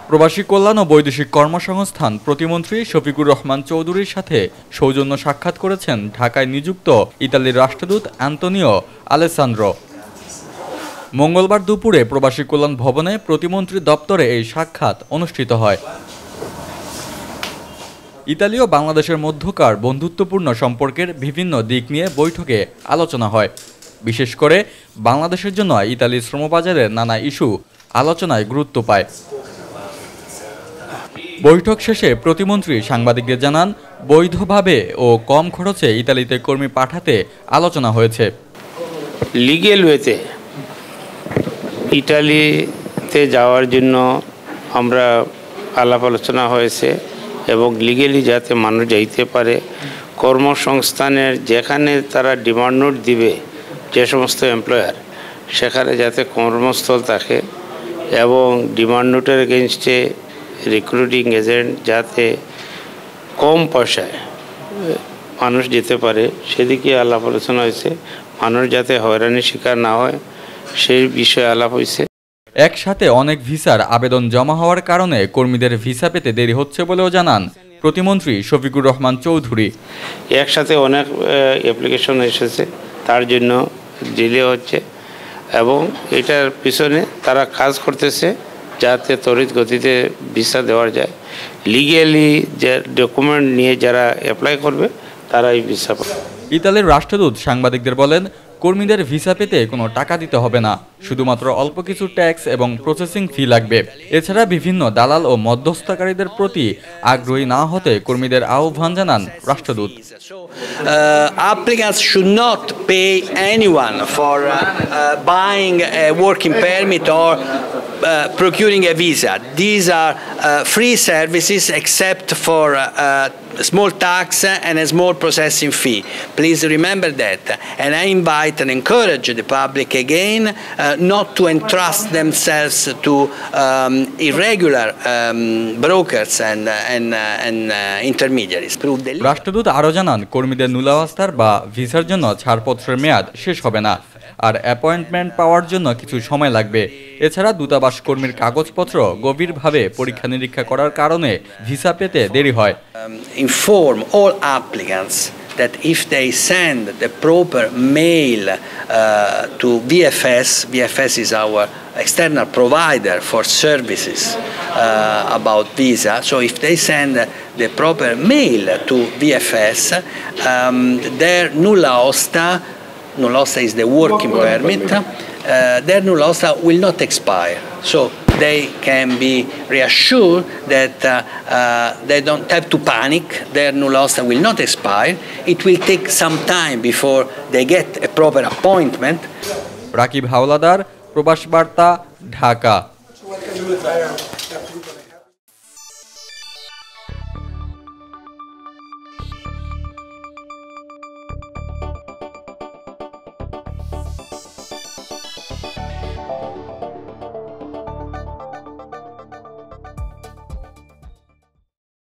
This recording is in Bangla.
প্রবাসী কল্যাণ ও বৈদেশিক কর্মসংস্থান প্রতিমন্ত্রী শফিকুর রহমান চৌধুরীর সাথে সৌজন্য সাক্ষাৎ করেছেন ঢাকায় নিযুক্ত ইতালির রাষ্ট্রদূত অ্যান্তোনিও আলেসান্দ্রো। মঙ্গলবার দুপুরে প্রবাসী কল্যাণ ভবনে প্রতিমন্ত্রী দপ্তরে এই সাক্ষাৎ অনুষ্ঠিত হয়। ইতালি ও বাংলাদেশের মধ্যকার বন্ধুত্বপূর্ণ সম্পর্কের বিভিন্ন দিক নিয়ে বৈঠকে আলোচনা হয়। বিশেষ করে বাংলাদেশের জন্য ইতালির শ্রমবাজারের নানা ইস্যু আলোচনায় গুরুত্ব পায়। বৈঠক শেষে প্রতিমন্ত্রী সাংবাদিকদের জানান, বৈধভাবে ও কম খরচে ইতালিতে কর্মী পাঠাতে আলোচনা হয়েছে। লিগ্যাল ওয়েতে ইটালিতে যাওয়ার জন্য আমরা আলাপ আলোচনা হয়েছে এবং লিগ্যালি যাতে মানুষ যাইতে পারে, কর্মসংস্থানের যেখানে তারা ডিমান্ড নোট দিবে যে সমস্ত এমপ্লয়ার, সেখানে যাতে কর্মস্থল থাকে এবং ডিমান্ড নোটের এগেনস্টে রিক্রুটিং এজেন্ট যাতে কম পয়সায় মানুষ যেতে পারে সেদিকে আলাপ আলোচনা হয়েছে। মানুষ যাতে হয়রানির শিকার না হয় সেই বিষয়ে আলাপ হয়েছে। একসাথে অনেক ভিসার আবেদন জমা হওয়ার কারণে কর্মীদের ভিসা পেতে দেরি হচ্ছে বলেও জানান প্রতিমন্ত্রী শফিকুর রহমান চৌধুরী। একসাথে অনেক অ্যাপ্লিকেশন এসেছে, তার জন্য ডিলে হচ্ছে এবং এটার পিছনে তারা কাজ করতেছে যাতে তড়িৎ গতিতে ভিসা দেওয়া যায়। লিগ্যালি যে ডকুমেন্ট নিয়ে যারা অ্যাপ্লাই করবে তারাই ভিসা পাবে। ইতালির রাষ্ট্রদূত সাংবাদিকদের বলেন, কর্মীদের ভিসা পেতে কোনো টাকা দিতে হবে না, শুধুমাত্র অল্প কিছু ট্যাক্স এবং প্রসেসিং ফি লাগবে। এছাড়া বিভিন্ন দালাল ও মধ্যস্থকারীদের প্রতি আগ্রহী না হতে কর্মীদের আহ্বান জানান রাষ্ট্রদূত। Applicants should not pay anyone for buying a working permit or procuring a visa. These are free services except for small tax and a small processing fee. Please remember that. And I invite and encourage the public again not to entrust themselves to irregular brokers and intermediaries. রাষ্ট্রদূত আরও জানান, কর্মীদের নুলাওয়াস্তার বা ভিসার জন্য ছাড়পত্রের মেয়াদ শেষ হবে না, আর অ্যাপয়েন্টমেন্ট পাওয়ার জন্য কিছু সময় লাগবে। এছাড়া দূতাবাস কর্মীর কাগজপত্র গভীরভাবে পরীক্ষা নিরীক্ষা করার কারণে ভিসা পেতে দেরি হয়। Inform all applicants that if they send the proper mail to VFS is our external provider for services about visa. So if they send the proper mail to VFS, their nulla osta is the working permit, their nulla osta will not expire. So they can be reassured that they don't have to panic. Their nulla osta will not expire. It will take some time before they get a proper appointment. Rakib Howlader, প্রবাস বার্তা, ঢাকা।